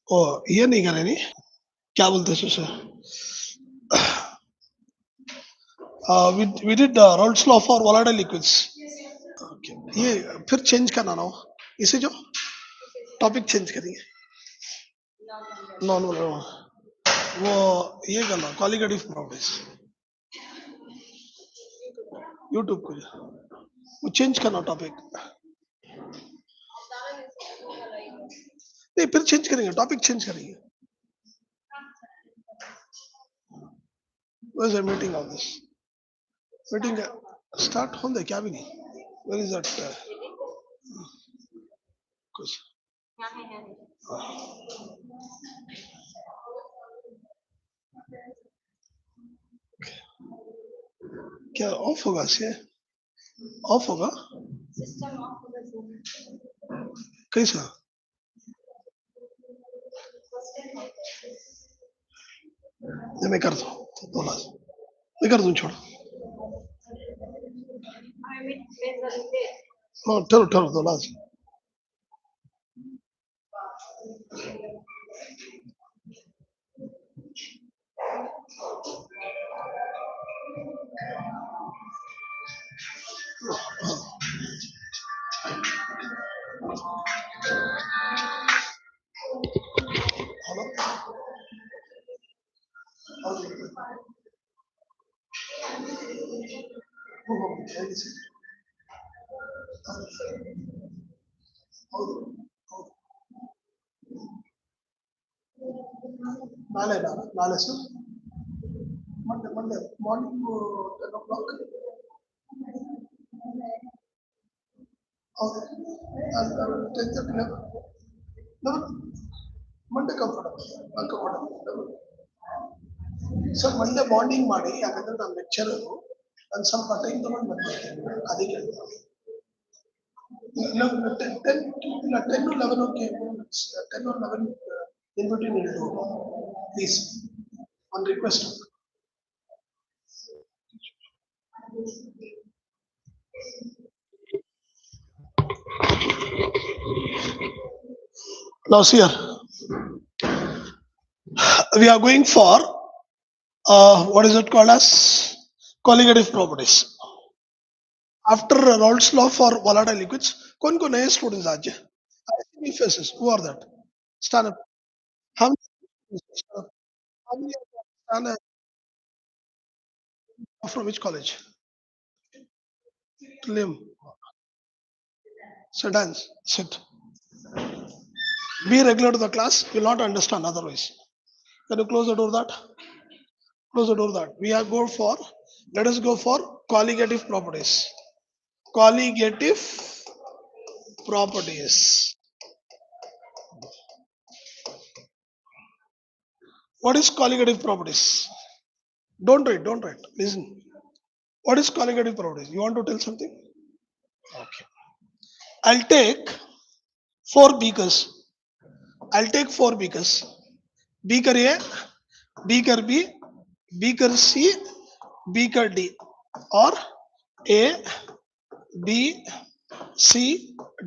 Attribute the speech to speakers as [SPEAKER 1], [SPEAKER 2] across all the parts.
[SPEAKER 1] ओ ये नहीं करे नहीं क्या बोलते हैं उसे we did Rolls law for volatile liquids. Okay. ये फिर चेंज करना ना हो इसे जो टॉपिक चेंज करेंगे नॉन वो ये करना कॉलिगेटिव प्रॉपर्टीज यूट्यूब को वो चेंज करना टॉपिक नहीं फिर चेंज करेंगे टॉपिक चेंज करेंगे Where's the meeting of this? Meeting start होने क्या भी नहीं. Where is that? कुछ. क्या ऑफ होगा से? ऑफ होगा? कैसा? ये मैं कर दूँ. दो लाख. मैं कर दूँ छोड़. हाँ ठहरो ठहरो दो लाख. नाले सर मंडे मॉर्निंग 10 o'clock और 10:30 Monday comfortable sir Monday morning ಮಾಡಿ ಯಾಕಂದ್ರೆ ನಾನು ಲೆಕ್ಚರರು ನಾನು ಸ್ವಲ್ಪ ಟೈಮ್ ತಗೊಂಡು ಬಂದ್ಬಿಡ್ತೇನೆ ಅದಕ್ಕೆ 10 to 11 okay 10 or 11 in between will do please on request now see here we are going for what is it called as colligative properties after Rolls law for volatile liquids कौन नए students आज I see new faces who are that stand up how many stand up from which college Lim sedans sit be regular to the class you will not understand otherwise can you close the door that close the door that we are go for let us go for colligative properties colligative properties what is colligative properties don't write listen what is colligative properties you want to tell something okay I'll take 4 beakers beaker A beaker B beaker C beaker D or A B C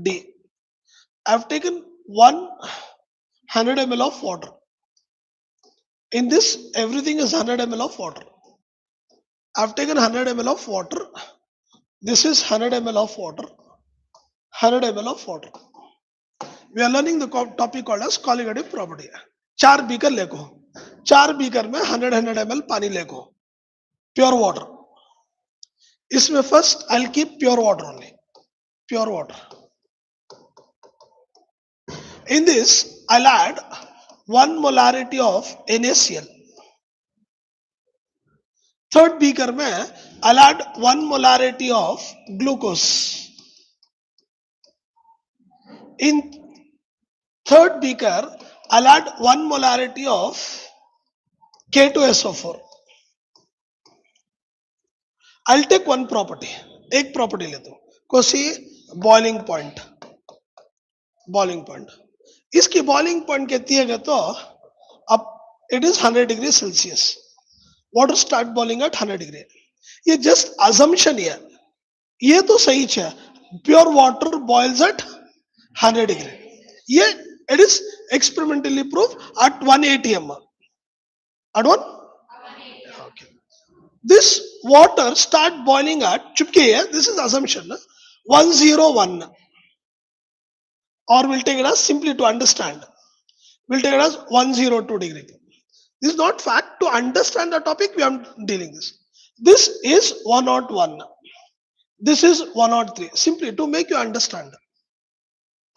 [SPEAKER 1] D I've taken 100 ml of water in this everything is 100 ml of water I've taken 100 ml of water this is 100 ml of water 100 ml of water we are learning the topic called as colligative property 4 beaker लेको 4 beaker में 100 ml पानी लेको pure water इसमें first I'll keep pure water only pure water in this I'll add 1 molarity of NaCl third beaker में I'll add 1 molarity of glucose in third beaker I'll add 1 molarity of K2SO4 I'll take one property एक property लेता हूँ Kosi boiling point इसकी boiling point कहती है तो अब it is 100 degrees Celsius water start boiling at 100 degree ये just assumption है ये तो सही है, pure water boils at 100 degree, ये it is experimentally prove at 180 mm, at one, okay. This water start boiling at, चुपके है, this is assumption, 101, or we'll take it as simply to understand, we'll take it as 102 degree. This is not fact, to understand the topic we are dealing this. This is 101, this is 103, simply to make you understand.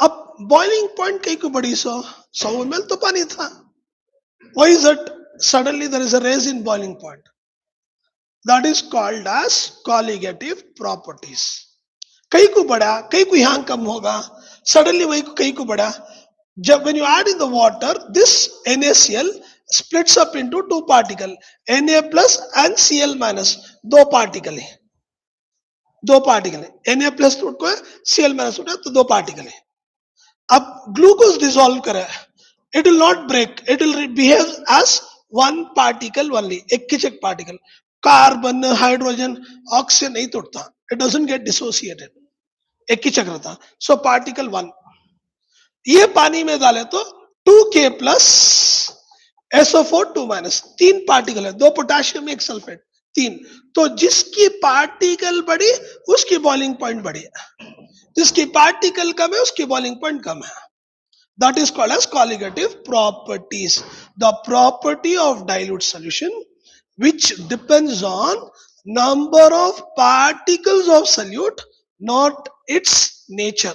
[SPEAKER 1] अब boiling point कहीं को बड़ी 100 ml तो पानी था. Why is it suddenly there is a raise in boiling point? That is called as colligative properties. कहीं को बढ़ा, कहीं को यहाँ कम होगा, suddenly वही को कहीं को बढ़ा. जब when you add in the water, this NaCl splits up into two particles, Na plus and Cl minus. दो पार्टिकल है, दो पार्टिकल है, Na प्लस टूट को है, Cl माइनस टूट है, तो दो पार्टिकल है. अब ग्लूकोज डिसॉल्व करे, it will not break, it will behave as one particle only, एक पार्टिकल. कार्बन, हाइड्रोजन, ऑक्सीजन नहीं टूटता, it doesn't get dissociated, एक ही चक्र था. सो पार्टिकल वन, ये पानी में डाले तो 2K प्लस SO4 2 माइनस, तीन पार्टिकल है, दो पोटेशियम एक सल्फेट, तीन. तो जिसकी पार्टिकल बड़ी उसकी बॉइलिंग पॉइंट बड़ी है, जिसकी पार्टिकल कम है उसकी बॉइलिंग पॉइंट कम है. That is called as colligative properties. The property of dilute solution which depends on number of particles of solute, not its nature.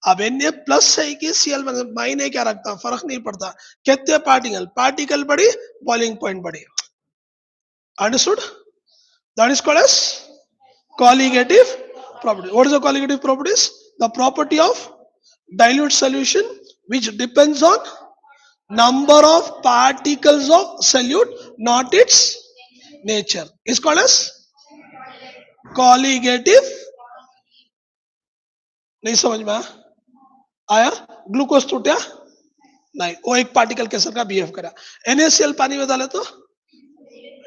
[SPEAKER 1] अब Na प्लस है कि Cl मायने क्या रखता, फर्क नहीं पड़ता, कितने पार्टिकल, पार्टिकल बड़ी बॉइलिंग पॉइंट बड़ी. Understood? That is called as colligative property. What is the colligative properties? The property of dilute solution which depends on number of particles of solute, not its nature, is called as colligative. नहीं समझ में आया? Glucose टूटा नहीं, वो एक particle के sir का बिहेव करा. NaCl पानी में डाले तो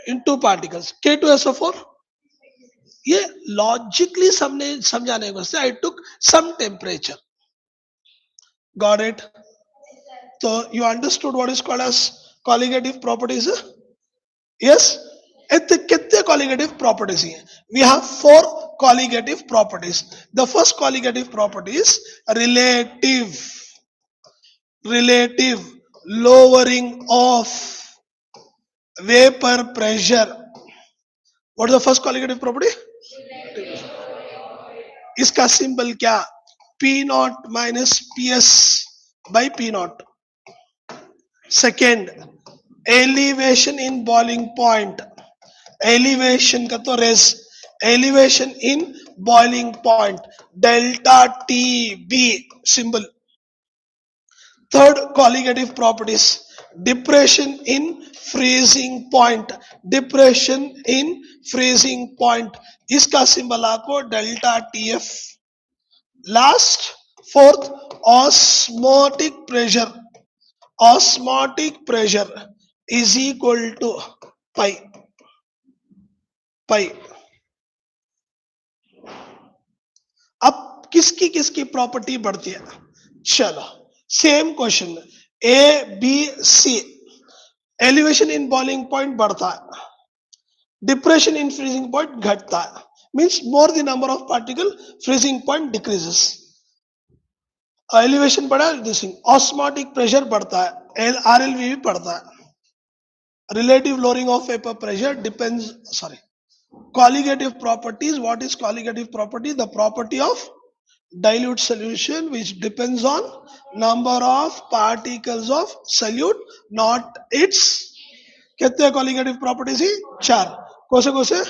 [SPEAKER 1] इन टू पार्टिकल्स, K2SO4. ये लॉजिकली समझाने को से I took some temperature. Got it? So you understood what is called as colligative properties? Yes. कितने colligative properties हैं? We have 4 colligative properties. The first colligative property is relative lowering of vapor pressure. What is the first colligative property? इसका symbol क्या? P0 minus PS by P0. Second, elevation in boiling point. Elevation का तो race, elevation in boiling point, delta TB symbol. Third colligative properties, depression in freezing point, depression in freezing point, इसका symbol आपको delta TF. Last, fourth, osmotic pressure. Osmotic pressure is equal to pi. अब किसकी किसकी property बढ़ती है? चलो same question, A B C. Elevation in boiling point बढ़ता है, डिप्रेशन इन फ्रीजिंग पॉइंट घटता है. Means more the number of particle, freezing point decreases. Elevation बढ़ा, रिड्यूसिंग. ऑस्मोटिक प्रेशर बढ़ता है, RLV भी बढ़ता है. Relative lowering of vapor pressure depends, sorry, colligative properties. What is colligative property? The property of dilute solution which depends on number of particles of solute, not its. कितने colligative properties ही? 4. कौन से?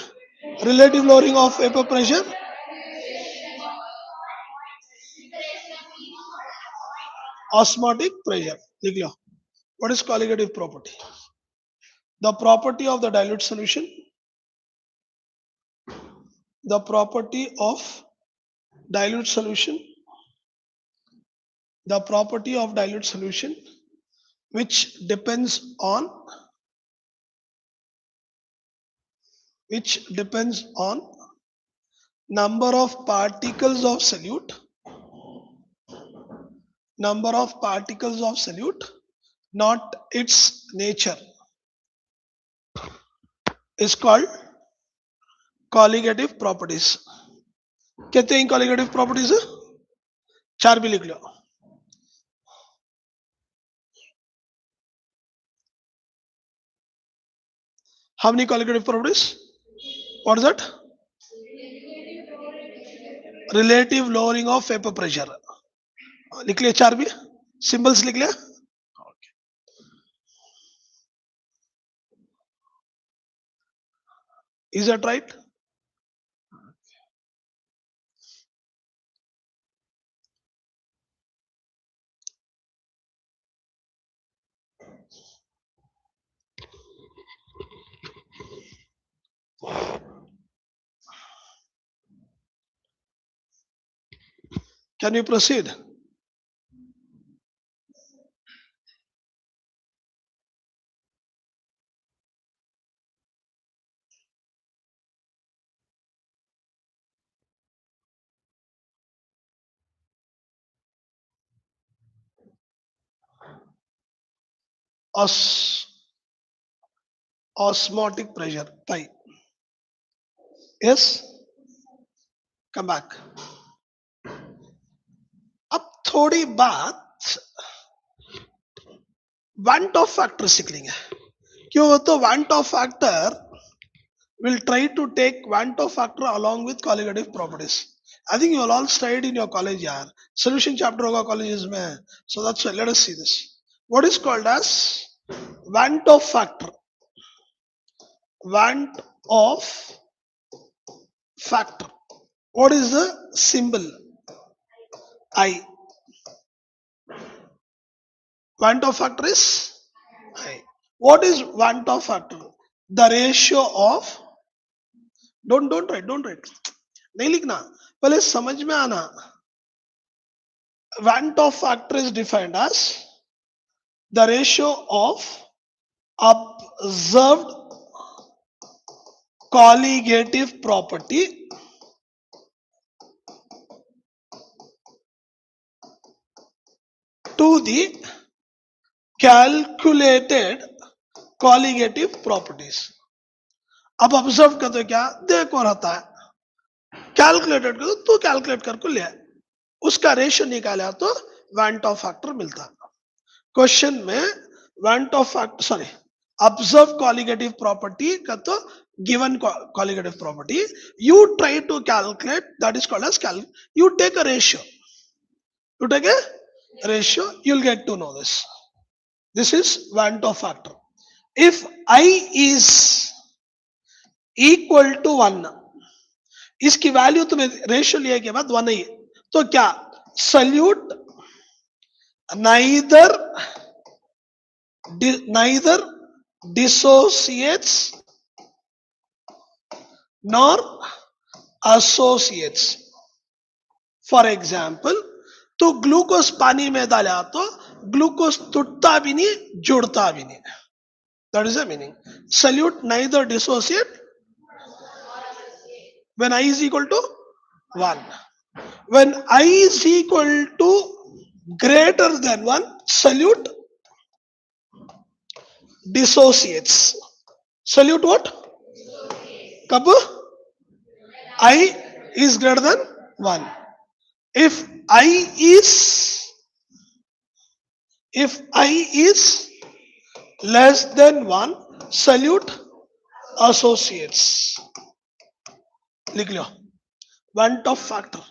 [SPEAKER 1] Relative lowering of vapor pressure, osmotic pressure. लिख लो. What is colligative property? The property of the dilute solution, the property of dilute solution, the property of dilute solution which depends on number of particles of solute, number of particles of solute, not its nature, is called colligative properties. कहते हैं colligative properties है? चार भी लिख लो. How many colligative properties? What is that? Relative lowering of vapor pressure. लिख लिया चार भी. Symbols लिख लिया. Is that right? Can you proceed? Os- osmotic pressure. Pi. Yes? Come back. अब थोड़ी बात want of factor सीख लेंगे. क्यों तो want of factor will try to take want of factor along with colligative properties. I think you will all studied in your college, yaar. Solution chapter hoga colleges mein. So that's why let us see this. What is called as want of factor? Want of factor. What is the symbol? I. Want of factor is I. What is want of factor? The ratio of don't write. नहीं लिखना. पहले समझ में आना. Want of factor is defined as the ratio of observed colligative property to the calculated colligative properties. अब observe करते हो क्या देखो रहता है. कैलकुलेटेड कर तो कैलकुलेट करके ले उसका रेशियो निकाला तो वांट ऑफ फैक्टर मिलता. क्वेश्चन में want Hoff factor sorry observe colligative property का तो given colligative property you try to calculate that is called as you take a ratio, you'll get to know this is want of factor. If I is equal to 1 इसकी value तुम्हें ratio लिया के बाद 1 ही तो क्या solute neither dissociates nor associates. For example तो glucose पानी में डाला तो ग्लूकोज टूटता भी नहीं जुड़ता भी नहीं. That is the meaning. Solute neither dissociate when I is equal to 1. When I is equal to greater than 1 solute dissociates. Solute what? कब I is greater than 1. If I is less than 1 solute associates. लिख लो. Want of factor.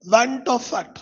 [SPEAKER 1] Want of factor.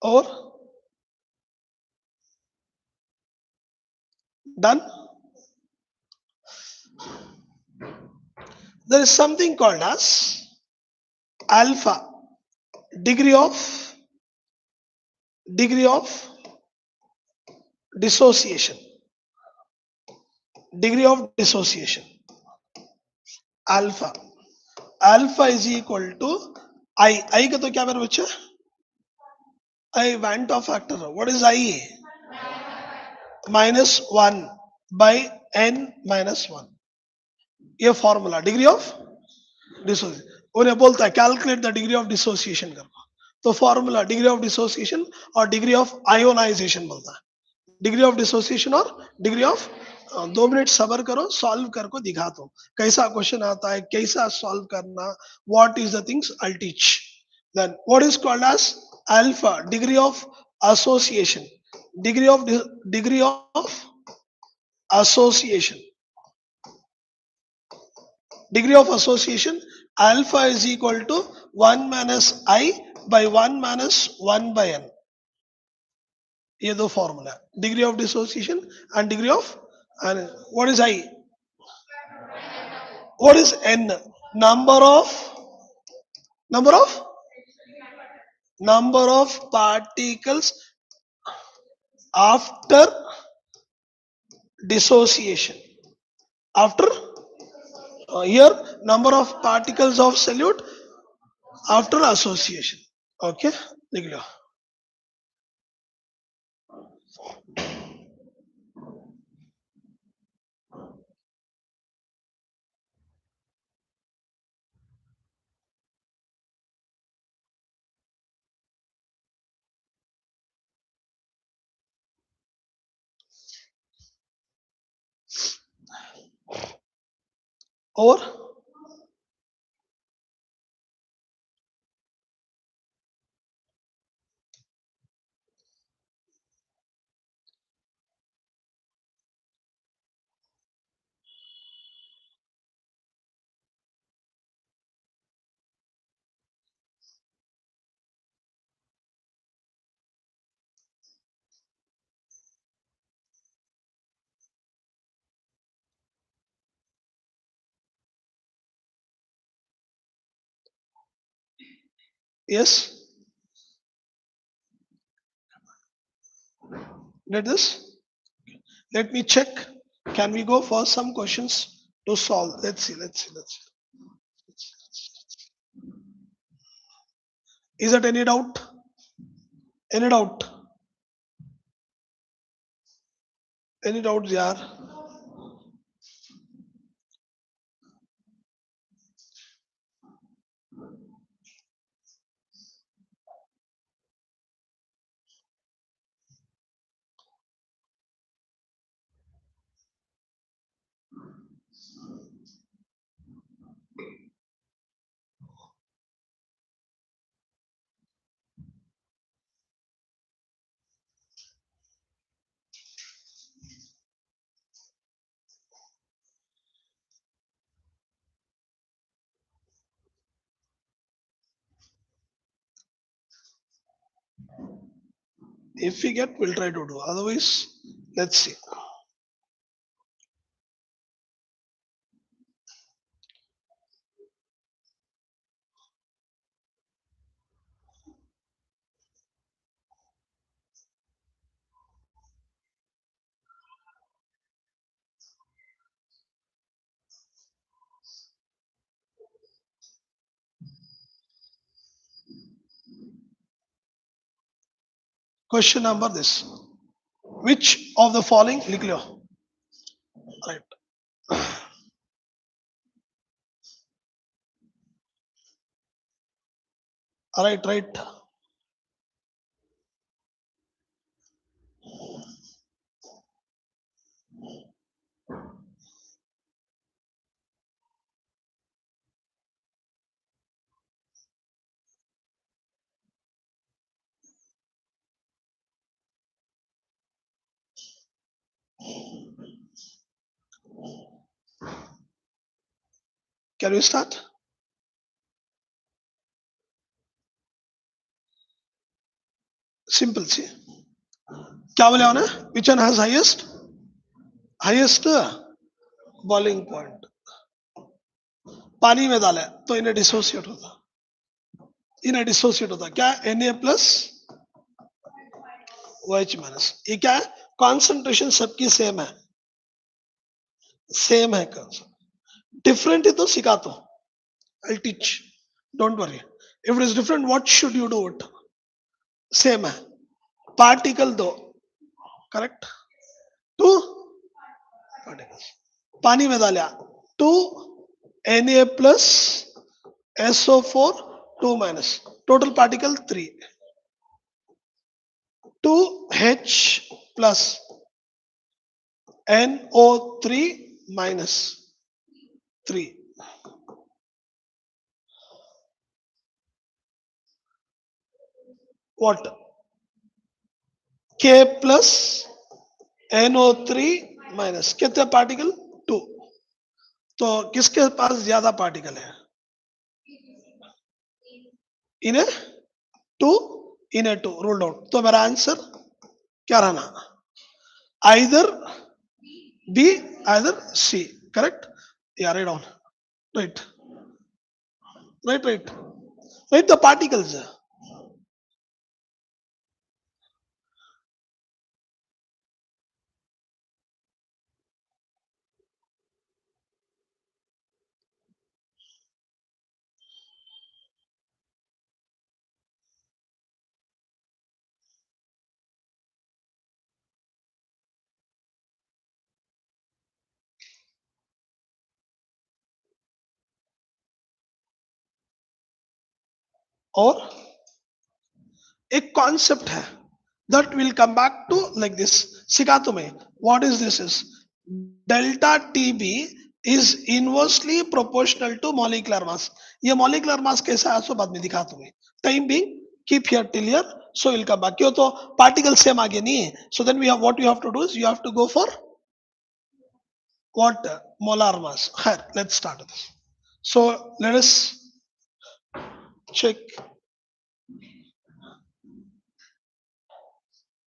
[SPEAKER 1] or done. There is something called as alpha, degree of degree of dissociation, degree of dissociation. Alpha, alpha is equal to I का तो क्या मेरे बच्चे? I Van of factor. What is I? Minus 1 by n minus 1. ये formula degree of dissociation उन्हें बोलता है calculate the degree of dissociation करना तो फॉर्मूला डिग्री ऑफ डिसोसिएशन और डिग्री ऑफ आयोनाइजेशन बोलता है डिग्री ऑफ डिसोसिएशन और डिग्री ऑफ 2 मिनट सबर करो सॉल्व कर को दिखाता हूँ कैसा क्वेश्चन आता है कैसा सॉल्व करना what is the things I teach then what is called as alpha degree of association degree of association degree of association alpha is equal to 1 minus I by 1 minus 1 by n. ये दो formula degree of dissociation and degree of what is I, what is n, number of number of number of particles after dissociation, after here number of particles of solute after association. Okay, लिख लो. Or yes, let this. Let me check. Can we go for some questions to solve? Let's see. Let's see. Let's see. Is it any doubt? Any doubt? Any doubts, yaar? If we get, we'll try to do. Otherwise, let's see. Question number this. Which of the following? लिख लो. Right. Right. Right. Can we start? Simple C क्या बोले आपने which one has highest boiling point पानी में डाला तो इन्हें डिसोसिएट होता क्या Na+ OH-, ये क्या है कॉन्सेंट्रेशन सबकी सेम है डिफरेंट है तो सिखा तो I teach don't worry if it is different what should you do it same है पार्टिकल दो करेक्ट टू पार्टिकल्स पानी में डाला to Na+SO4 2- total particle 3 2H+ NO3- 3 what K+NO3- कितने पार्टिकल 2 तो किसके पास ज्यादा पार्टिकल है इन्हें 2 इन्हें 2 रूल्ड आउट तो मेरा आंसर क्या रहना either B either C correct या write down write write write the particles और एक कॉन्सेप्ट है that will come back to like this सिखा तुम्हें what is this is delta TB is inversely proportional to molecular mass ये molecular mass कैसा है सो बाद में दिखा तुम्हें time being keep here till here so will come back क्यों तो particle same आगे नहीं है so then we have what you have to do is you have to go for what molar mass here let's start this so let us check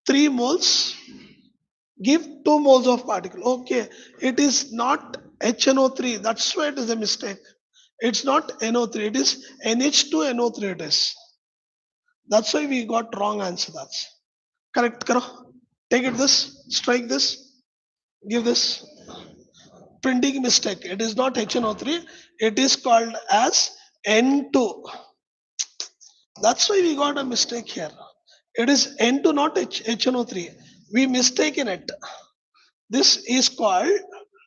[SPEAKER 1] 3 moles give 2 moles of particle okay it is not HNO3 that's why it is a mistake it's not NO3 it is NH2NO3 it is that's why we got wrong answer that's correct karo take it this strike this give this printing mistake it is not HNO3 it is called as N2 that's why we got a mistake here it is N2 not HNO3 we mistaken it this is called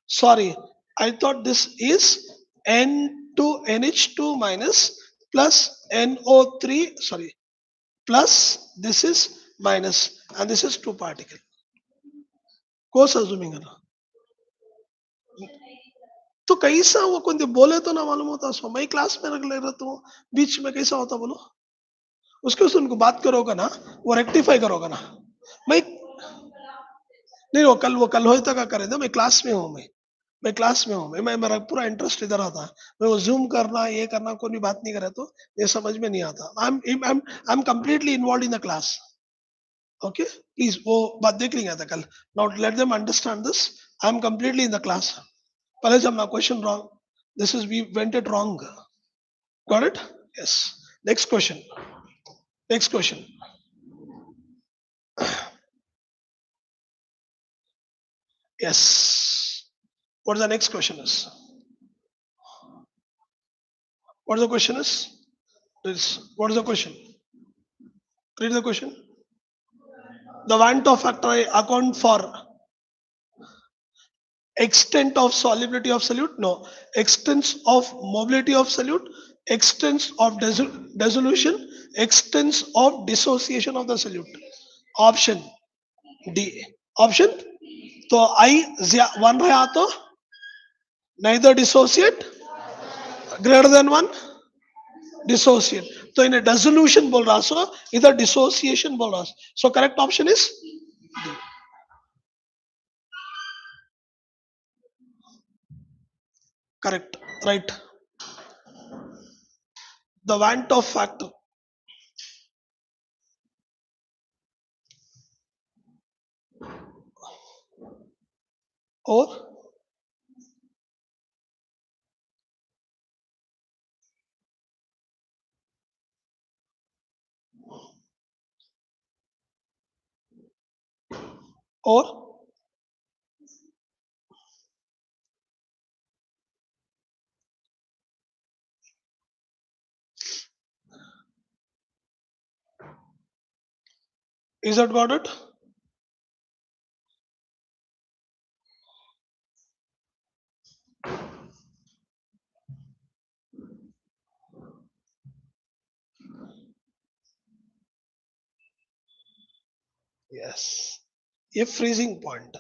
[SPEAKER 1] sorry I thought this is N2 NH2 minus plus NO3 sorry plus this is minus and this is two particle cos assuming है ना तो कैसा वो कोई बोले तो ना मालूम होता सो मैं क्लास में रख ले रहता हूँ बीच में कैसा होता बोलो उसके उससे उनको बात करोगा ना वो रेक्टिफाई करोगा ना मैं नहीं वो कल होता का करे ना मैं क्लास में हूँ मैं क्लास में हूँ मैं मेरा पूरा इंटरेस्ट इधर आता मैं वो जूम करना ये करना कोई भी बात नहीं करे तो ये समझ में नहीं आता I am completely involve in the class okay please वो बात देख लेंगे था कल now let them understand this I am completely in the class पहले जब मैं question wrong this is we went it wrong got it yes next question yes what the next question is what the question is this what is the question read the question the Van Tau factor account for extent of solubility of solute no extent of mobility of solute extent of dissolution extent of dissociation of the solute option D option तो I one रहा तो neither dissociate greater than one dissociate तो इन्हें dissolution बोल रहा सो इधर dissociation बोल रहा so correct option is correct right the Van Tau factor और और is that got it? Yes, ये फ्रीजिंग पॉइंट।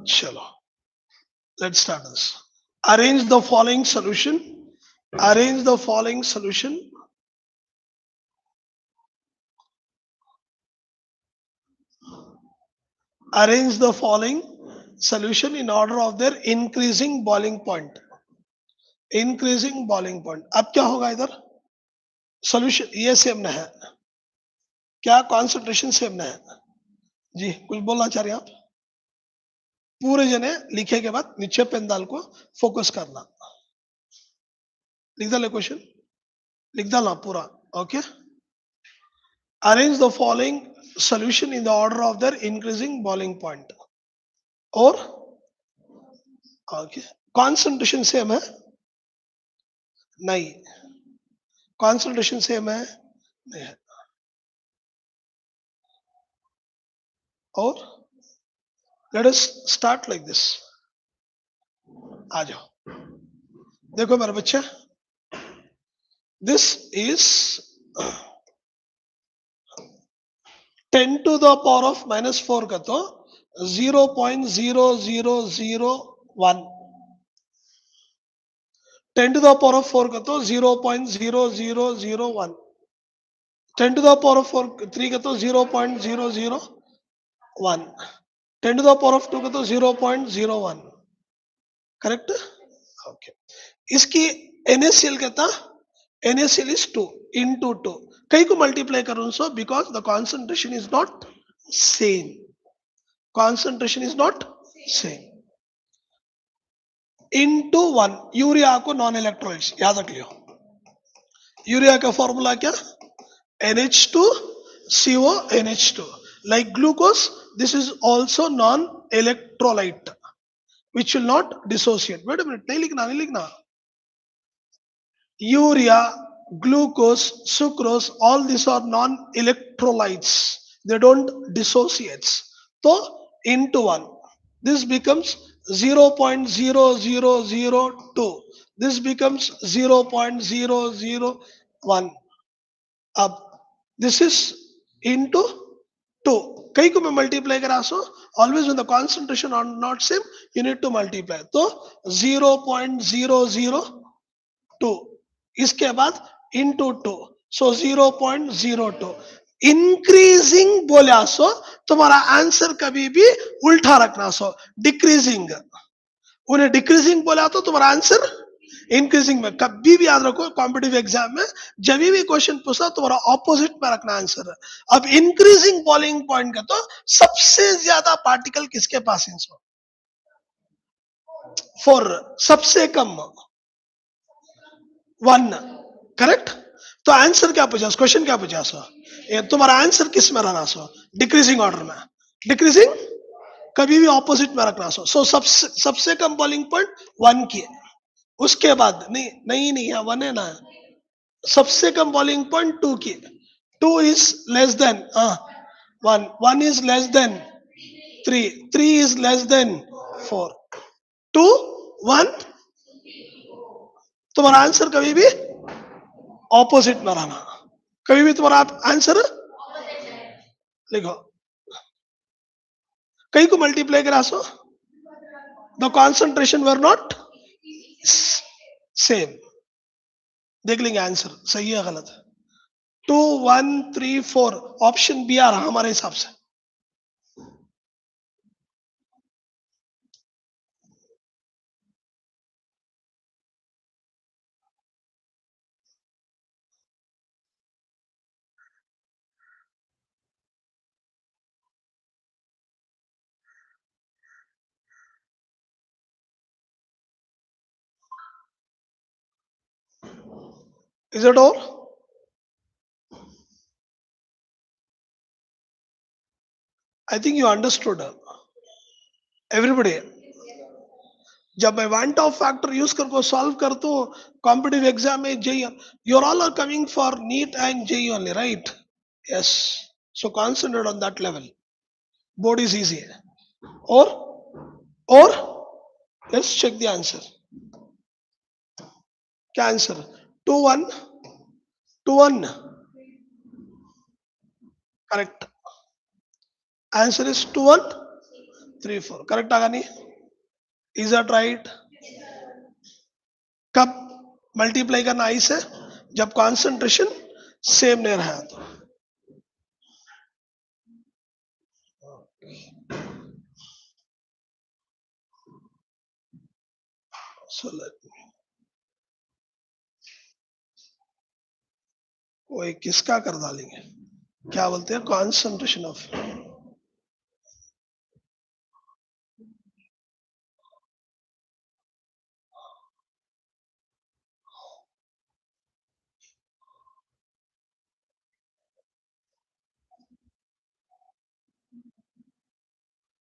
[SPEAKER 1] चलो, let's start this. Arrange the following solution. Arrange the following solution. Arrange the following solution in order of their increasing boiling point. Increasing boiling point. अब क्या होगा इधर? Solution ये same ना है, क्या कॉन्सेंट्रेशन सेम ना है? जी कुछ बोलना चाह रहे हैं आप? पूरे जने लिखे के बाद नीचे पेन डाल को फोकस करना। लिख डाले क्वेश्चन, लिख डालना पूरा। Okay, arrange the following solution in the order of their increasing boiling point. और ओके, कॉन्सेंट्रेशन सेम है? नहीं, कॉन्सेंट्रेशन सेम है? नहीं है। और let us start like this. आ जाओ, देखो मेरे बच्चे, this is 10 to the power of -4 का तो 0.0001, 10 to the power of 4 का तो 0.0001, 10 to the power of 3 का तो 0.001, 10 to the power of 2 का तो 0.01, करेक्ट? ओके, इसकी NaCl कहता, NaCl is 2 into 2, कई को मल्टीप्लाई करूं so because the concentration is not same, concentration is not same, into 1। Urea को नॉन इलेक्ट्रोलाइट्स याद रख लियो। यूरिया का फॉर्मूला क्या? NH2CO NH2, like glucose, this is also non-electrolyte which will not dissociate. Wait a minute, नहीं लिखना, नहीं लिखना। Urea, glucose, sucrose, all these are non-electrolytes, they don't dissociate, so into 1, this becomes 0.0002, this becomes 0.001, अब this is into 2, कई को मैं multiply करा so, always when the concentration are not same you need to multiply, तो 0.002, इसके बाद into 2, so 0.02, increasing बोला सो तुम्हारा आंसर कभी भी उल्टा रखना, सो डिक्रीजिंग, उन्हें डिक्रीजिंग बोला तो तुम्हारा आंसर इंक्रीजिंग में कभी भी याद रखो कॉम्पिटिटिव एग्जाम में जब भी क्वेश्चन पूछा तुम्हारा ऑपोजिट में रखना आंसर। अब इंक्रीजिंग बॉइलिंग पॉइंट का तो सबसे ज्यादा पार्टिकल किसके पास है? फोर। सबसे कम वन। करेक्ट। तो आंसर क्या पूछा, क्वेश्चन क्या पूछा सो, ये तुम्हारा आंसर किस में रहना सो, डिक्रीजिंग ऑर्डर में। डिक्रीजिंग कभी भी ऑपोजिट में रखना सो सबसे कम बॉलिंग पॉइंट वन की। उसके बाद नहीं नहीं नहीं, यहाँ वन है ना, सबसे कम बॉलिंग पॉइंट टू की। Two is less then one, one is less then three, three is less then four, two one. तुम्हारा आंसर कभी भी ऑपोजिट में रहना। कभी भी तुम्हारा आंसर लिखो, कहीं को मल्टीप्लाई करा so, the concentration were not same. देख लेंगे आंसर सही है गलत है। Two one three four, option B आ रहा हमारे हिसाब से। Is it all? I think you understood everybody. जब मैं वन ऑफ फैक्टर यूज करके सॉल्व करता हूँ कॉम्पिटिटिव एग्जाम में, JEE, your all are coming for NEET and JEE only, right? Yes. So concentrate on that level, board is easy. और और let's check the answer. क्या answer? Two one, two one. Correct. Answer is two one three four, correct आगा नहीं? Is that right? कब multiply करना आई से? जब कॉन्सेंट्रेशन सेम नहीं रहा तो। So कोई किसका कर डालेंगे, क्या बोलते हैं, concentration of.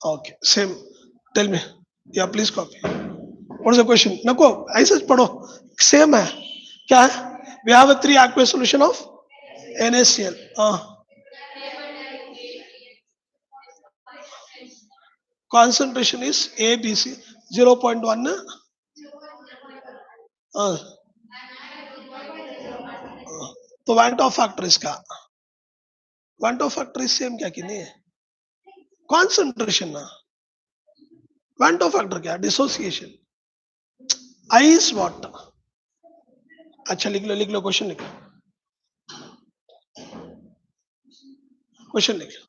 [SPEAKER 1] Okay same, tell me, या please copy. What is the question? नको ऐसे पढ़ो, सेम है। क्या है? We have a three aqueous solution of NaCl। concentration is ABC 0.1 ना? तो वैंट ऑफ फैक्टर इसका, वैंट ऑफ फैक्टर इज सेम क्या कि नहीं है? कॉन्सेंट्रेशन ना, वैंट ऑफ फैक्टर क्या, डिसोसिएशन। I is what? अच्छा लिख लो क्वेश्चन लिख लो, क्वेश्चन लिख लो।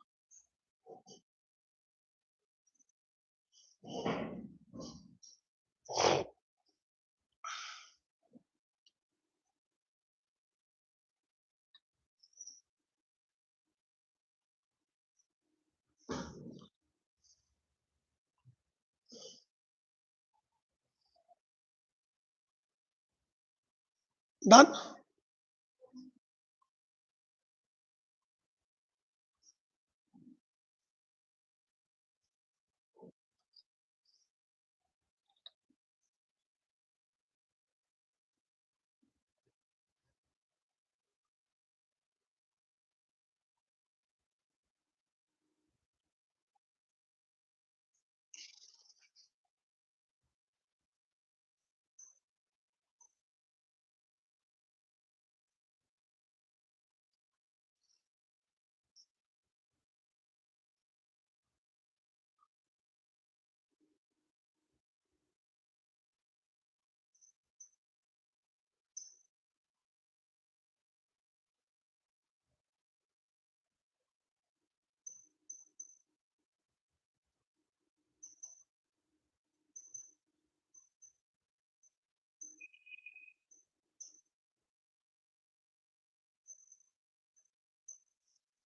[SPEAKER 1] डन।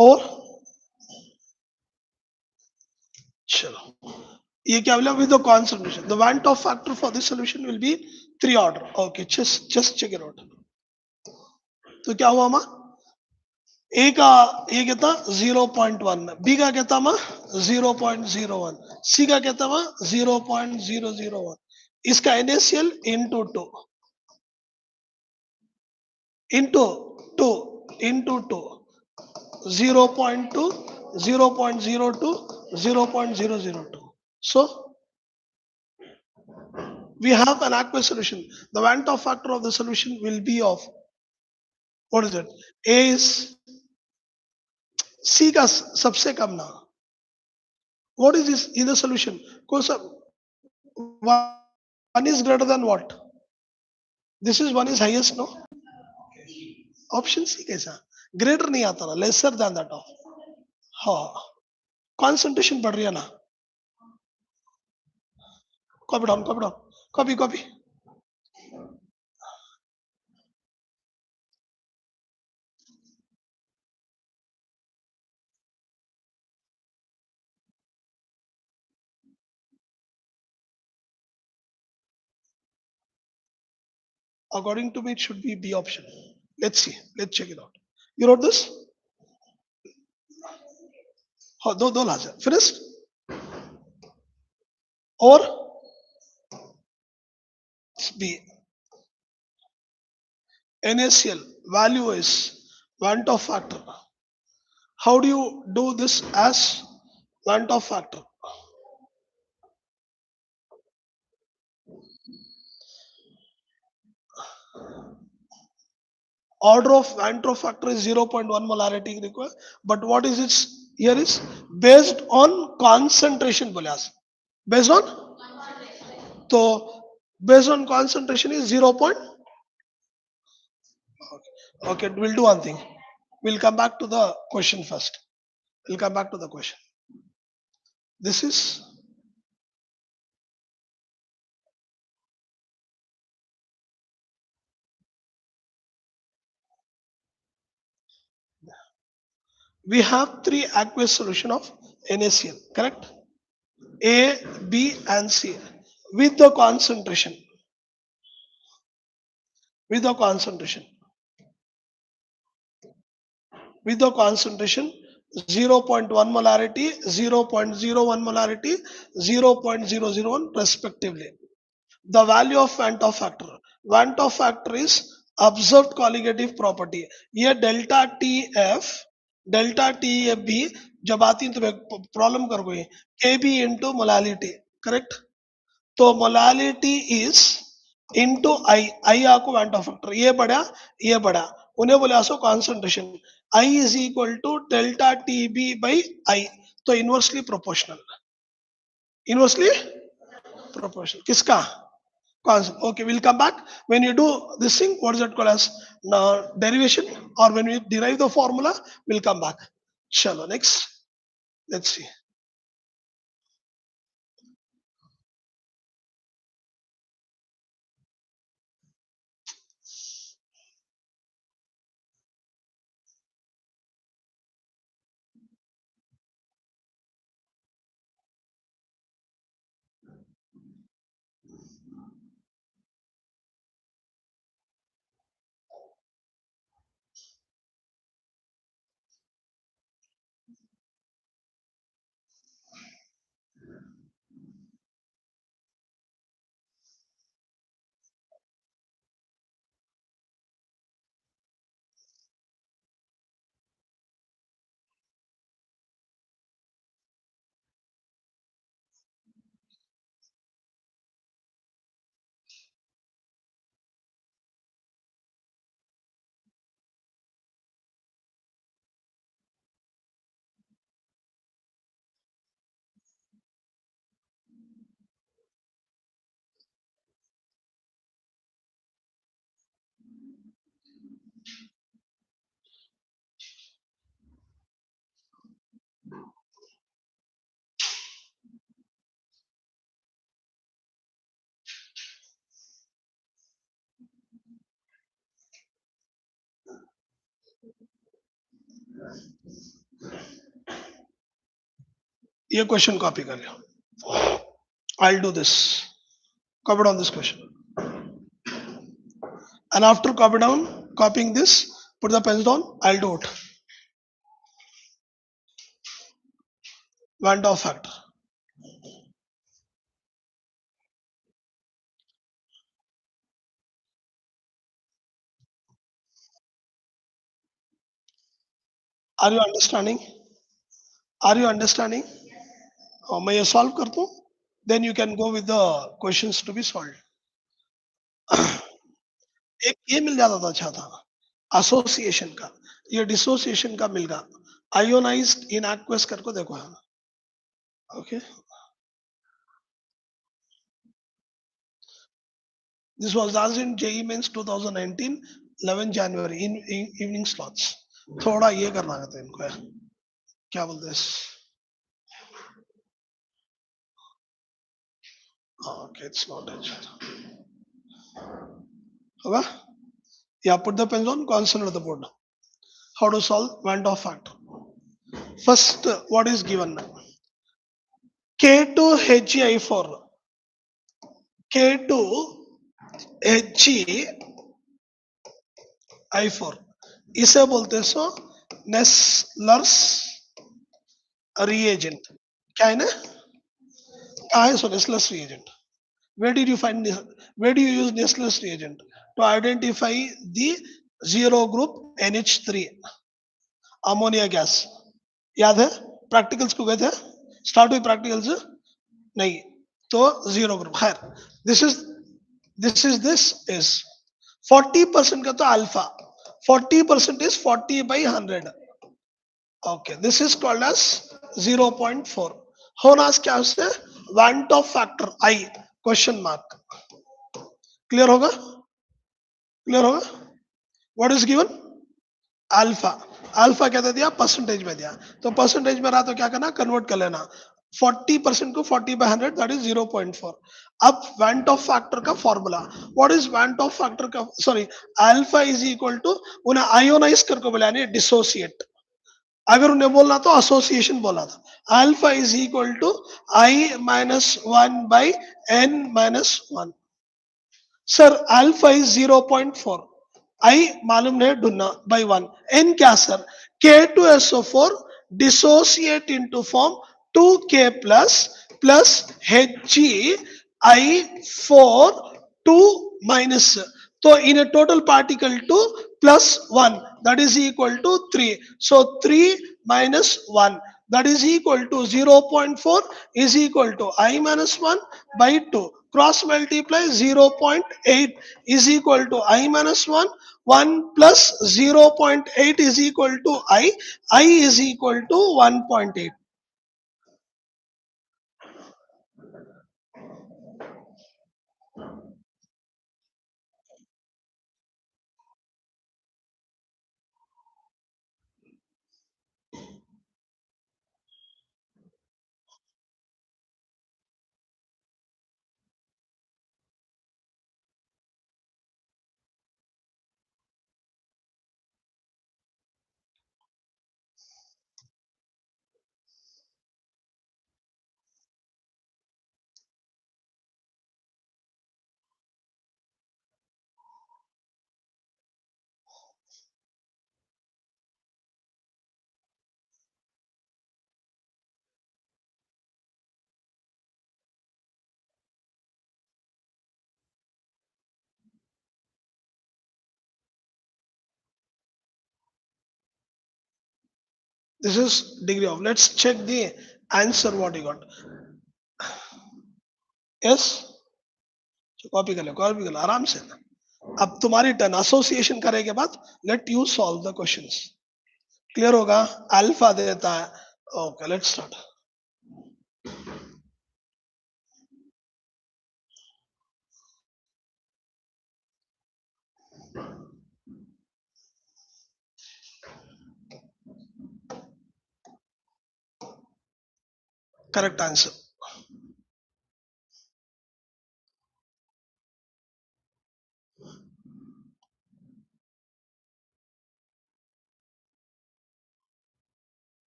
[SPEAKER 1] और चलो ये क्या बोला with the concentration the van't Hoff factor for this solution will be 3 order okay just check it out तो क्या हुआ मा ए का ये कहता 0.1 बी का कहता मा 0.01 सी का कहता मा 0.001 इसका NaCl into two into two 0.2 0.02 0.002 so we have an aqueous solution the Van Hoff factor of the solution will be of what is it A is C का सबसे कम ना what is this in the solution because one is greater than what this is one is highest no option C कैसा greater नहीं आता ना lesser than that of हाँ concentration बढ़ रही है ना copy down copy according to me it should be B option let's see let's check it out you wrote this हाँ दो लाजा finished और B NaCl value is Van Hoff factor how do you do this as Van Hoff factor order of Van Hoff factor is 0.1 molarity required but what is it here is based on concentration बोले आज based on तो based on concentration is 0. Okay we'll do one thing we'll come back to the question first we'll come back to the question this is we have three aqueous solution of NaCl correct A B and C with the concentration with the concentration with the concentration 0.1 molarity 0.01 molarity 0.001 respectively the value of Van Hoff factor Van Hoff factor is observed colligative property ये delta T F भी जब आती है तो problem कर गई के B into molality correct तो मोलालिटी इज इंटू आई आपको वैंट ऑफ फैक्टर ये बढ़ा उन्हें बोले आसो concentration i is equal to delta T B by i तो इनवर्सली प्रोपोर्शनल किसका constant okay we'll come back when you do this thing what is that called as derivation or when we derive the formula we'll come back chalo next let's see ये question copy कर लो. I'll do this. Copy down this question. And after copying this, put the pens down. I'll do it. Van Dove factor. Are you understanding? Are you understanding? मैं ये solve करता हूँ. Then you can go with the questions to be solved. एक ये मिल जाता था अच्छा था. Association का. ये dissociation का मिल गया. Ionized in aqueous करके देखो है. Okay. This was asked in JEE Mains 2019, 11 January in evening slots. थोड़ा ये करना है इनको यार. क्या बोलते हैं? Okay, it's not danger. होगा? Yeah, put the pens on constant of the board. How to solve Van Dove factor? First, what is given? K2 HgI4. K2 HgI4. इसे बोलते हैं सो नेस्लर्स reagent. क्या है ना? क्या है सो Nessler's reagent? Where did you find this? Where do you use Nestle's reagent? To identify the zero group NH3 ammonia gas. याद है? Practicals को गए थे? Start with practicals? नहीं. तो zero group. खैर. This is 40% का तो alpha. 40% is 40 by 100. Okay. This is called as 0.4. होना क्या उससे? Van Top factor I question mark. Clear होगा? क्लियर होगा? What is given? Alpha. Alpha क्या दे दिया? परसेंटेज में दिया. तो परसेंटेज में रहा तो क्या करना? कन्वर्ट कर लेना. 40% को 40 by 100 दैट इज 0.4. अब वैन टॉप फैक्टर का formula. What is van't Hoff factor का? Sorry, alpha is equal to उन्हें आयोनाइज करके बोला यानी डिसोसिएट. अगर उन्हें बोलना तो एसोसिएशन बोला था. Alpha is equal to i minus one by n minus one. Sir alpha is 0.4. I मालूम नहीं ढूंढना बाई वन. एन क्या sir? K2SO4 dissociate into form 2K plus HgI4 2 minus. तो in a total particle 2 plus 1 that is equal to 3. So 3 minus 1 that is equal to 0.4 is equal to I minus 1 by 2. Cross multiply 0.8 is equal to I minus 1. 1 plus 0.8 is equal to I is equal to 1.8. This is degree of. Let's check the answer what you got. Yes? Copy कर लो, copy कर लो आराम से. अब तुम्हारी turn. Association करने के बाद let you solve the questions. Clear होगा? अल्फा देता है. Okay, let's start. Correct answer.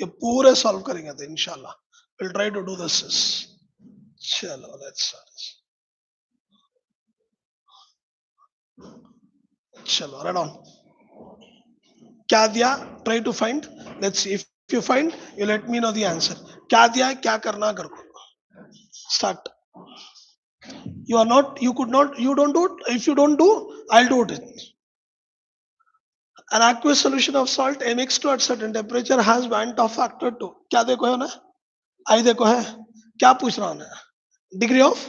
[SPEAKER 1] ये पूरे सॉल्व करेंगे तो इंशाल्लाह will try to do this. चलो लेट्स चलो राइट ऑन. क्या दिया? Try to find. Let's see if you find you let me know the answer. क्या दिया है, क्या करना है, करो. Start. You are not, you could not, you don't do it. If you don't do, I'll do it. An aqueous solution of salt mx2 at certain temperature has Van't of factor 2. क्या देखो है ना? आई देखो है. क्या पूछ रहा हूं? Degree of.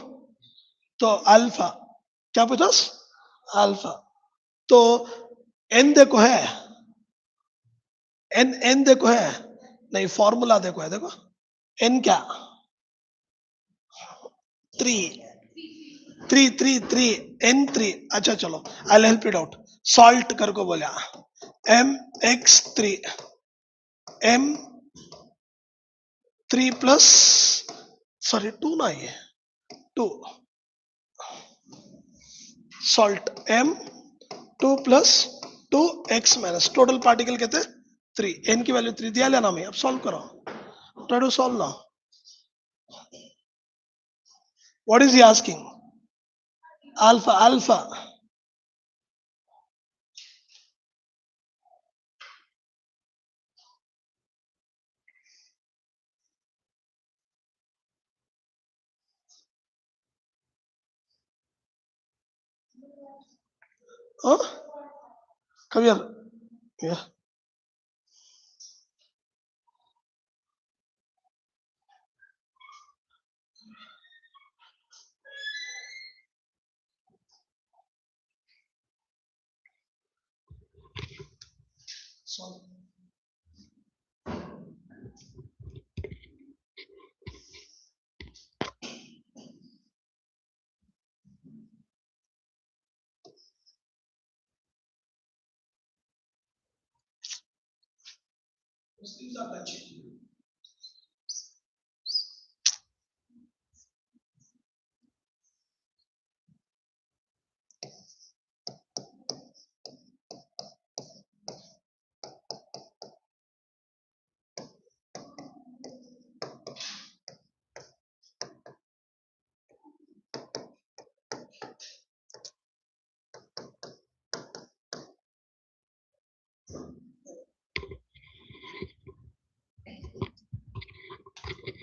[SPEAKER 1] तो अल्फा. क्या पूछा? अल्फा. तो एन देखो है. एन एन देखो है. नहीं, फॉर्मूला देखो है. देखो एन क्या? 3. 3 N3. अच्छा चलो, I help it out. Salt कर को बोला MX3 M3 प्लस, सॉरी 2 ना, ये 2 salt M2 plus 2X minus total particle कहते हैं 3. N की वैल्यू 3 दिया लेना. मैं अब सॉल्व करो. Try to solve now. What is he asking? Alpha. Alpha. Huh? Come here. Yeah. Solve. These are touching.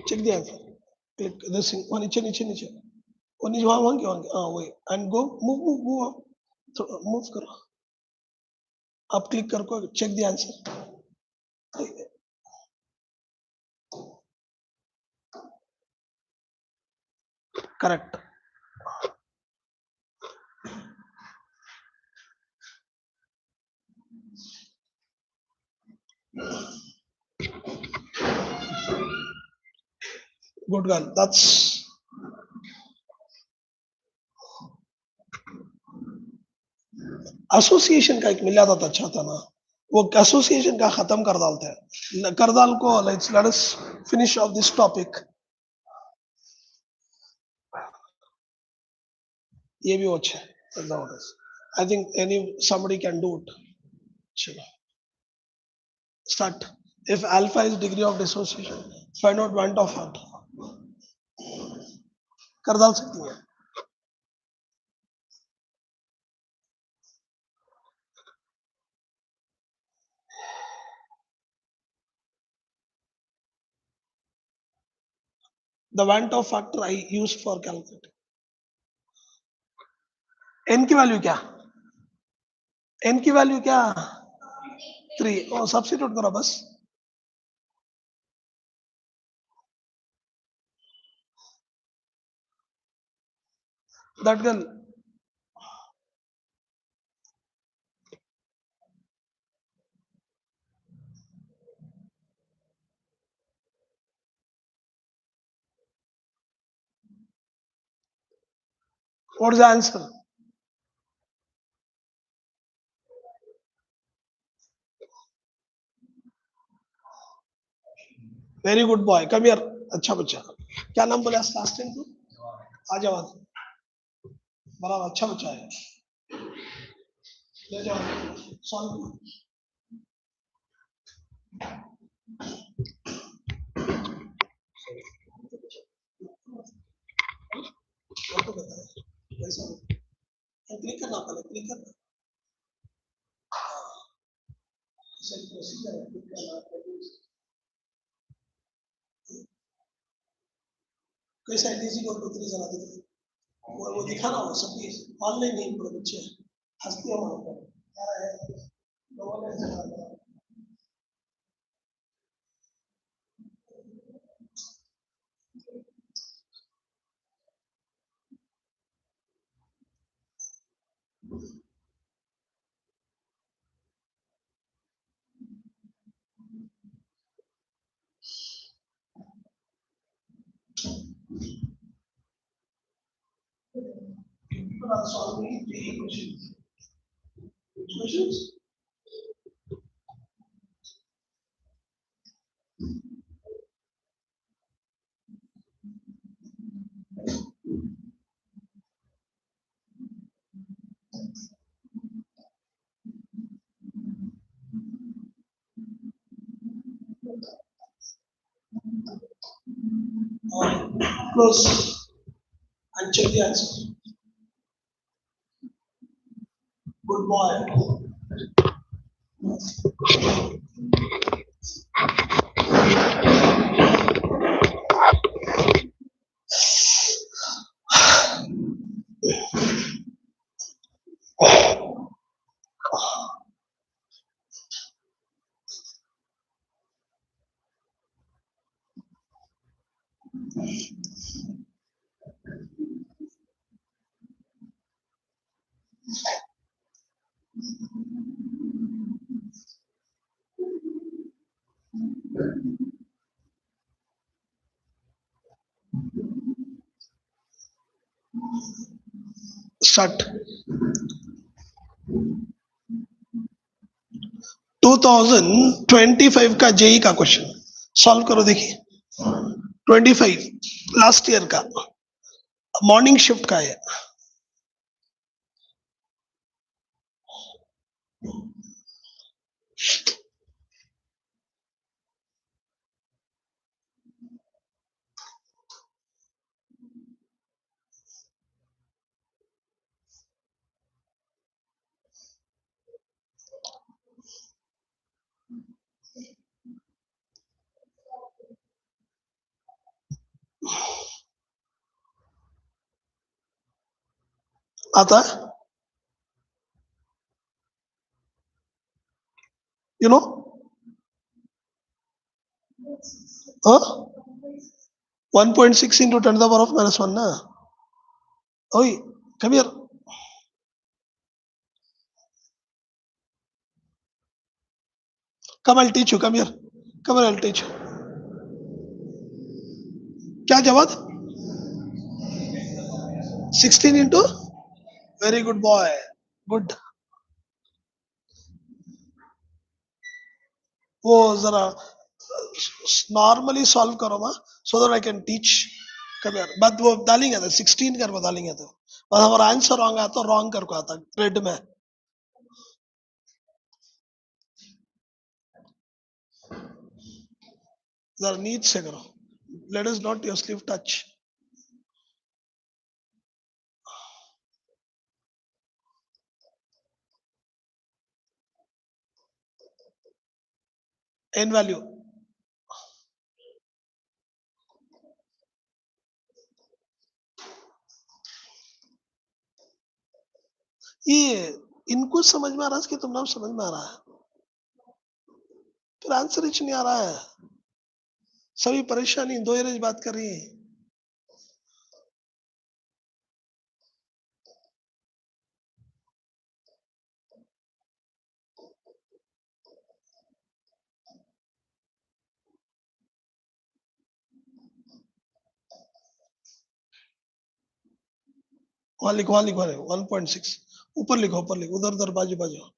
[SPEAKER 1] Check the answer. Click this thing. One नीचे नीचे नीचे. वो नीचे वहाँ वहाँ क्यों? हाँ वही. And go move up. तो move करो. आप क्लिक करो. Check the answer. Correct. Good girl. That's association का एक मिला था तो अच्छा था ना. वो एसोसिएशन का खत्म कर डालते हैं. कर डाल को. Let us finish off this topic. ये भी अच्छा है. I think any somebody can do it. चलो start. If alpha is degree of dissociation, find out Van't of factor. कर डाल सकती है. The Van't of factor I use for calculating. N की वैल्यू क्या? N की वैल्यू क्या? 3. और सब्स्टिट्यूट करो बस. That girl. What is the answer? Very good boy. Come here. अच्छा बच्चा. क्या नाम बोला लास्ट टाइम तू? आ जाओ. बड़ा अच्छा बच्चा है. ले जाओ. सॉल्व. आपको पता है वैसा क्लिक करना पहले क्लिक करना सेल प्रोसीजर है क्लिक करना कैसा डीसी को कितनी चला देते वो दिखाना हो सब ऑनलाइन नहीं पूरे बच्चे हंसते हो वहां पर क्या है लोगों ने चला people are solving three questions. Which questions? Close and check the answer. Good boy. Start. 2025 का जेई का क्वेश्चन सॉल्व करो देखिए 25 लास्ट ईयर का मॉर्निंग शिफ्ट का है आता है you know 1.6 into 10 to the power of minus 1 ना ओए come here come I'll teach you come here come here I'll teach you क्या जवाब 16 into very good boy good वो जरा नॉर्मली सॉल्व करो माँ so that I can teach कम यार बट वो डालेंगे तो 16 कर वो डालेंगे तो बस हमारा आंसर रॉन्ग आता तो रॉन्ग कर को आता ग्रेड में जरा नीट से करो let us not your sleeve touch n value ये इनको समझ में आ रहा है कि तुम नाम समझ में आ रहा है फिर आंसर ही नहीं आ रहा है सभी परेशानी दो एरेज बात कर रही है वहां लिखो 1.6 ऊपर लिखो उधर उधर बाजू बाजू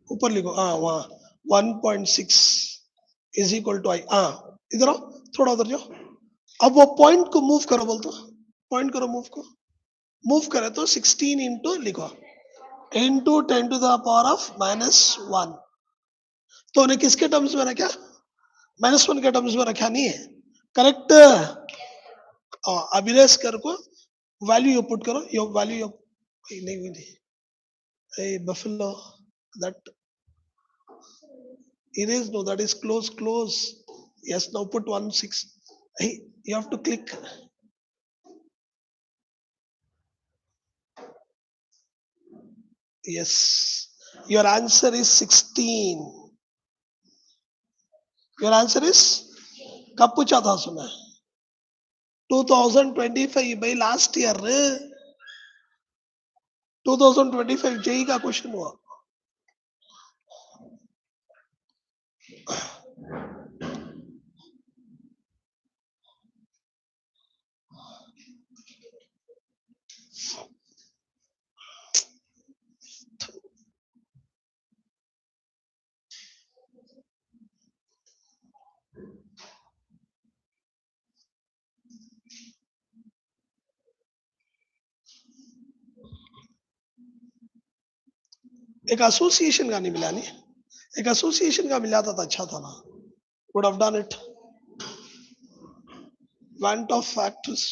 [SPEAKER 1] ऊपर लिखो हाँ वहाँ 1.6 इज इक्वल टू आई हाँ इधर आओ थोड़ा उधर जाओ अब वो पॉइंट को मूव करो बोल तो पॉइंट करो मूव करे तो 16 इंटू लिखो into 10 to the power of -1 तो उन्हें किसके टर्म्स में रखा -1 के टर्म्स में रखा नहीं है, करेक्ट। अब इरेज कर को वैल्यू यू पुट करो, योर वैल्यू नहीं हुई नहीं, buffalo that erase, no, that is close. Yes, now put 1 6. Hey, you have to click. Yes, your answer is 16. Your answer is, कब पूछा था सुना? 2025 भाई, लास्ट ईयर 2025 जेई का क्वेश्चन हुआ। एक एसोसिएशन का नहीं मिला, नहीं एक एसोसिएशन का मिला था तो अच्छा था ना, would have done it. Want of factors.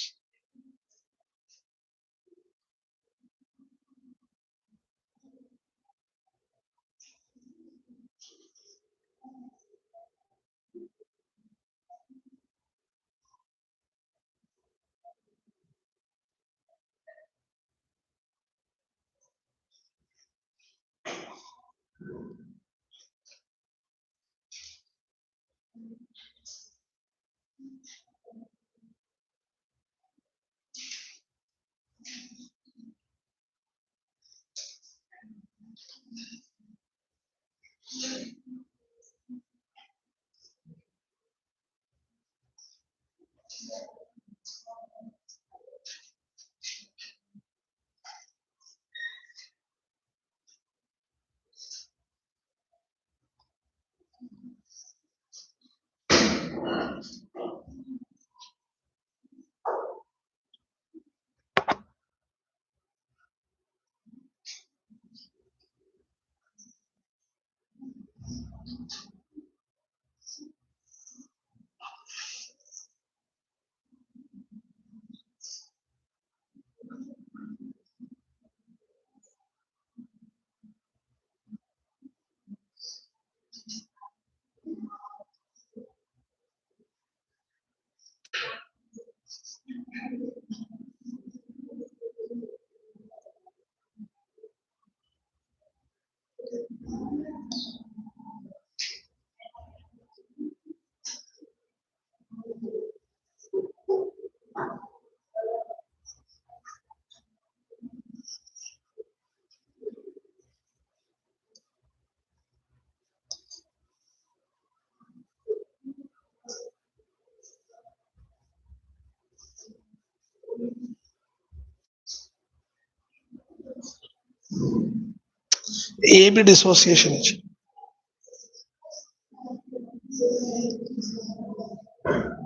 [SPEAKER 1] ये भी डिसोसिएशन है।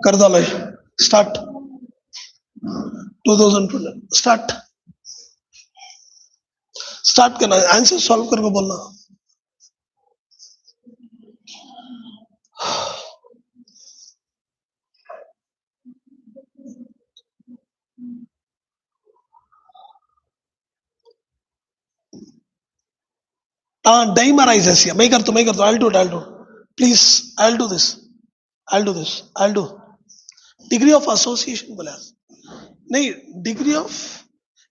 [SPEAKER 1] कर दो भाई, स्टार्ट 2020 स्टार्ट करना, आंसर सॉल्व करके बोलना। हाँ, डाइमराइजेस, मैं करता हूँ, I'll do, please, I'll do degree of association बोला नहीं, degree of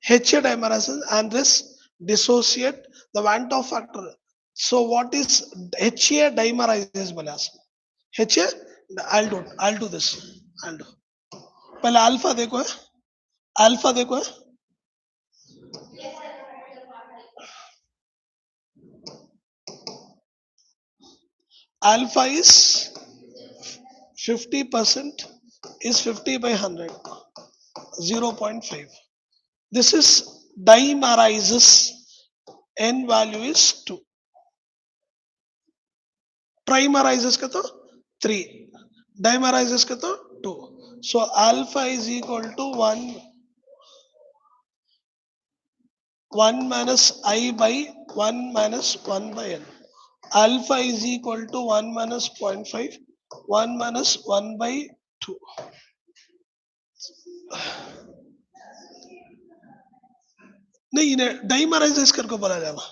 [SPEAKER 1] HA dimerization and this dissociate the want of factor. So what is HA dimerization बोला? HA, I'll do this. I'll do. पहले अल्फा देखो है, alpha देखो है, alpha is 50% is 50 by 100, 0.5. This is dimerizes, n value is 2. Trimerizes का तो 3, dimerizes का तो 2. So alpha is equal to 1 minus I by 1 minus 1 by n. Alpha is equal to 1 minus 0.5 1 minus 1 by 2. नहीं इन्हें डाइमराइजेस करके बोला जाना.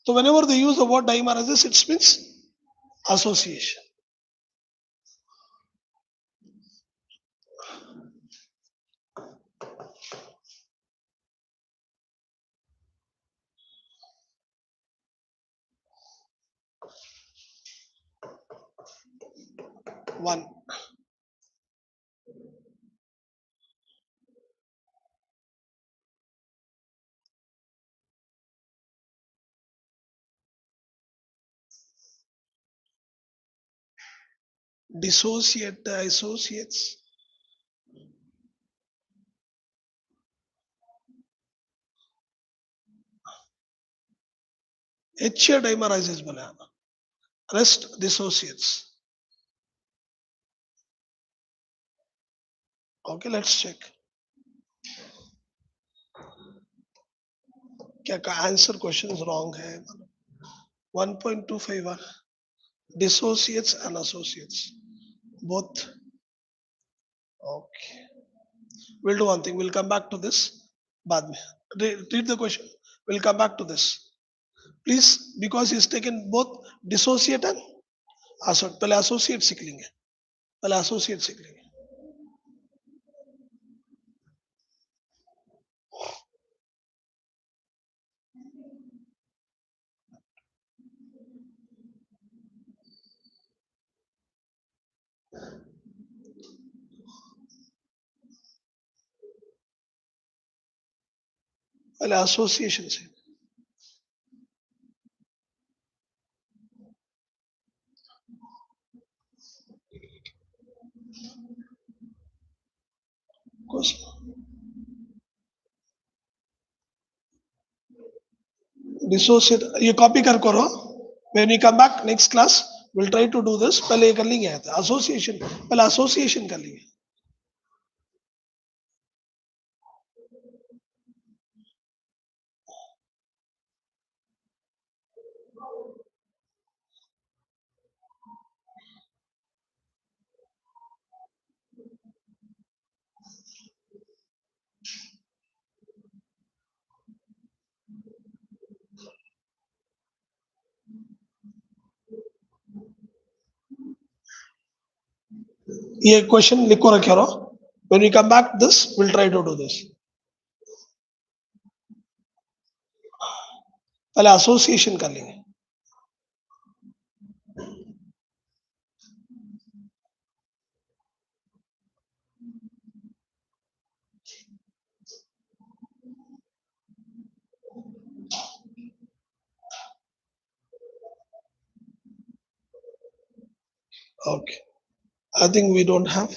[SPEAKER 1] So whenever they use the word dimerasis, it means association. One. Dissociate associates. H dimerises बोला. Rest dissociates. Okay, let's check. क्या का answer question wrong है. 1.25 dissociates and associates both. Okay, we'll do one thing, we'll come back to this बाद में. Read the question, we'll come back to this please, because he's taken both dissociate and associate. पहले associate सीख लेंगे, पहले associate सीख लेंगे. पहले association से. Dissociate ये कॉपी कर करो. When we come back next class, we'll try to do this. पहले ये कर लेंगे association, पहले association कर लेंगे. ये क्वेश्चन लिखो रखे रहो. When we come back this, we'll try to do this. पहले association कर लेंगे. Okay, I think we don't have.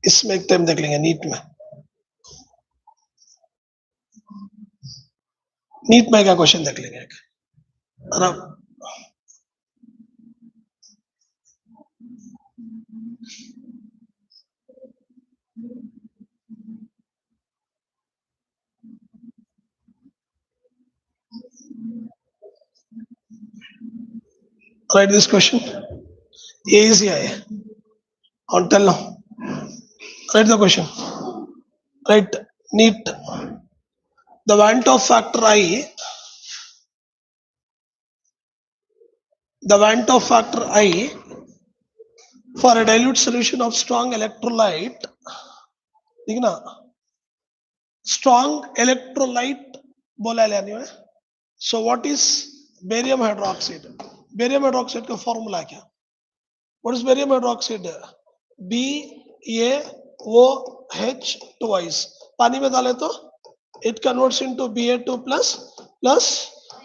[SPEAKER 1] इसमें एक टाइम देख लेंगे. नीट में क्या क्वेश्चन देख लेंगे एक. Write this question. ये easy है. On tell now. Write the question. Write neat. The Van't of factor I. The Van't of factor I for a dilute solution of strong electrolyte. ठीक ना? Strong electrolyte बोला लेने में. So what is barium hydroxide? Barium hydroxide का formula क्या? What is barium hydroxide? BaOH twice. पानी में डाले तो it converts into Ba2 plus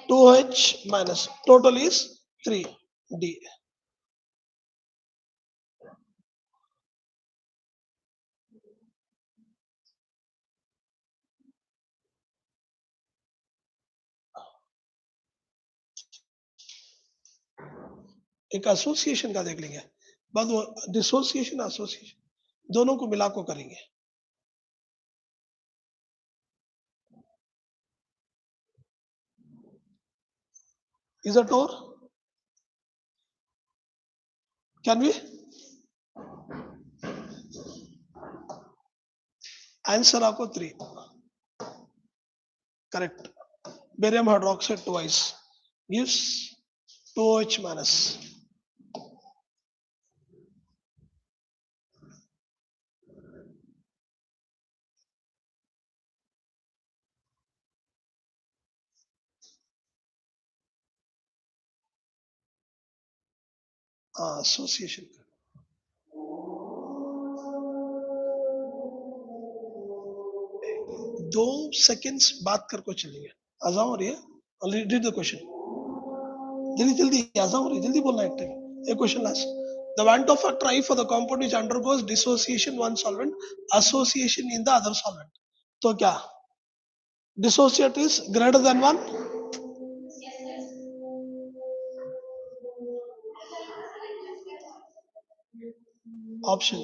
[SPEAKER 1] 2H minus. Total is 3D. एक एसोसिएशन का देख लेंगे. बाद वो डिसोसिएशन एसोसिएशन दोनों को मिला को करेंगे. Is that or? Can we? Answer आपको 3. Correct. Barium hydroxide twice gives 2OH minus. Association. 2 seconds बात कर को चलेंगे. आजाम हो रही है. Already did the question. जल्दी जल्दी आजाम हो रही है. जल्दी बोलना एक टाइम. एक question last. The want of a try for the compound which undergoes dissociation one solvent, association in the other solvent. तो क्या? Dissociate is greater than 1. Option.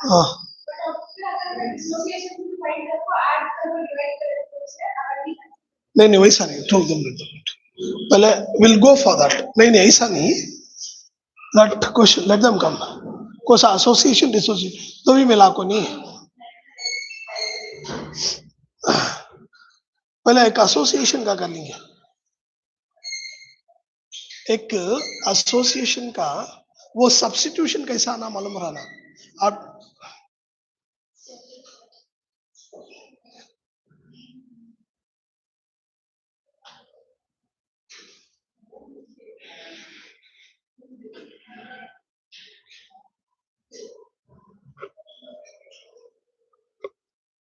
[SPEAKER 1] हाँ नहीं नहीं वैसा नहीं, ठोक दो मिनट, पहले विल गो फॉर दैट, नहीं नहीं ऐसा नहीं, that question let them come, कोसा एसोसिएशन डिसोसिएशन तो भी मिला को नहीं, पहले एक एसोसिएशन का कर लेंगे, एक एसोसिएशन का वो सब्स्टिट्यूशन कैसा आना मालूम रहा ना आप,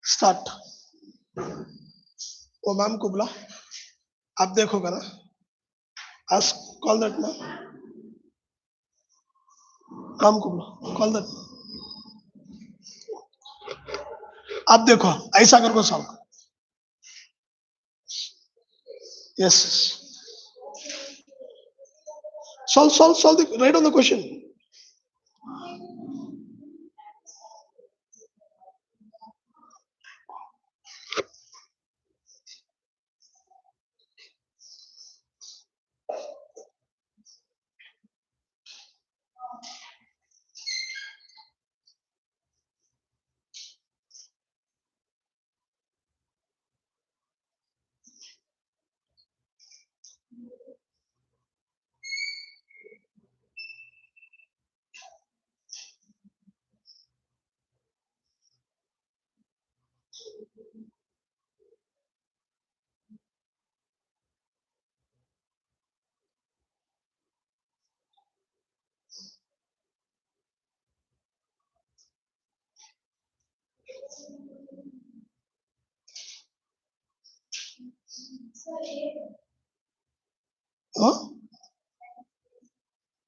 [SPEAKER 1] स्टार्ट, वो मैम को बुला, आप देखोगे ना, आस्क कॉल दैट मैम को बुला, कॉल दैट, आप देखो ऐसा करके solve, yes solve the right on the question,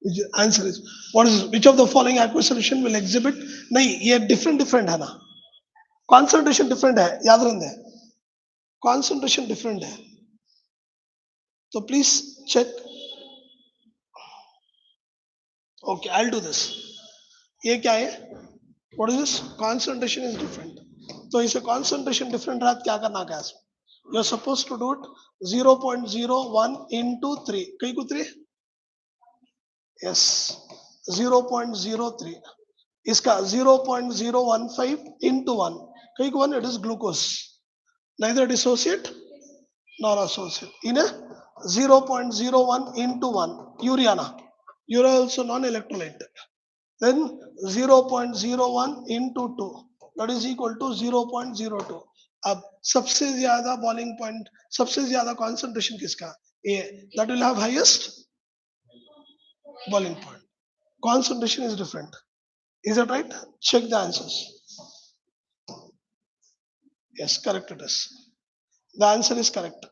[SPEAKER 1] which answer is what is which of the following aqueous solution will exhibit? नहीं ये different different है ना, concentration different है, याद रखना है, concentration different है, तो please check. Okay, I'll do this. ये क्या है? What is this? Concentration is different. तो इसे concentration different रहा क्या करना क्या है? You're supposed to do it 0.01 into 3. कहीं को 3? Yes, 0.03. इसका 0.015 into 1. कहीं को 1 it is glucose. Neither dissociate nor associate. In a 0.01 into 1. Urea na. Urea also non-electrolyte. Then 0.01 into 2. That is equal to 0.02. अब सबसे ज्यादा बॉइलिंग पॉइंट, सबसे ज्यादा कॉन्सेंट्रेशन किसका? ए. That will have highest boiling point. Concentration is different. Is that right? Check the answers. Yes, correct it is. The answer is correct.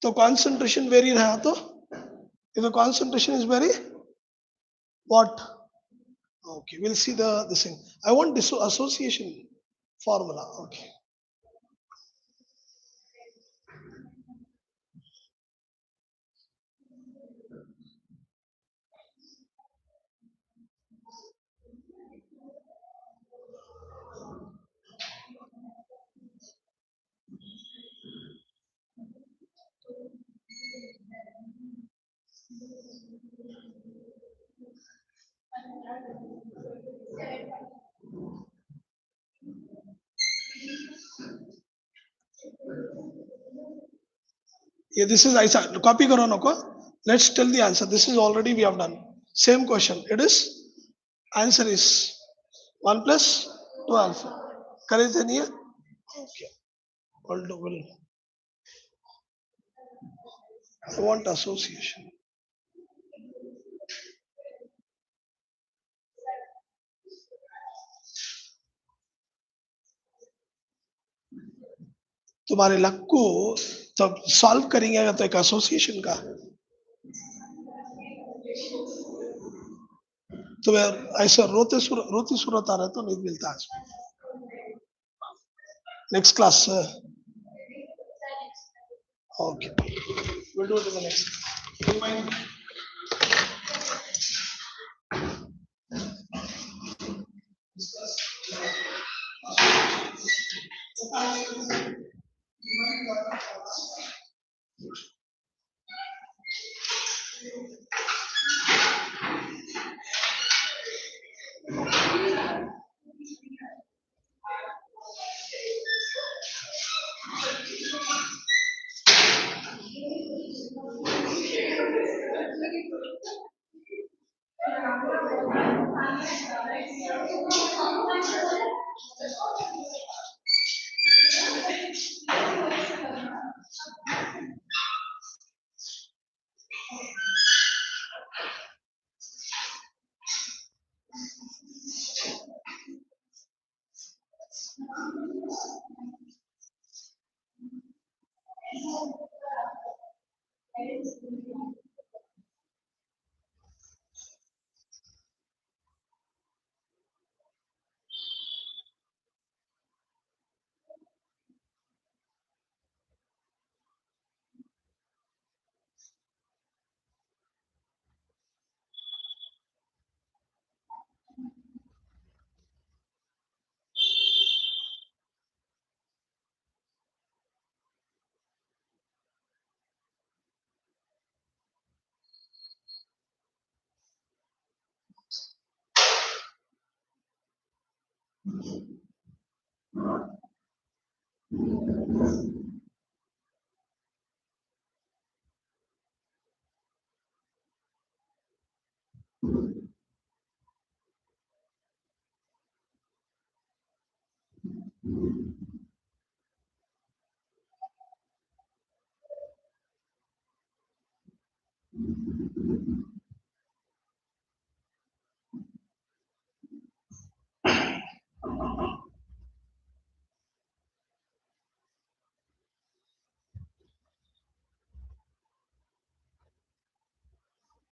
[SPEAKER 1] So concentration vary रहा तो if the concentration is very what? Okay, we'll see the this thing. I want this association formula. Okay. Yeah, this is I copy करो ना को. Let's tell the answer. This is already we have done. Same question. It is answer is 1 plus 2 alpha. Correct नहीं है? Okay. Will I want association. तुम्हारे luck को तब solve करेंगे तो एक एसोसिएशन का तो ऐसा रोती सूरत आ रहा है तो नहीं मिलता आज next class okay we'll do it in the next.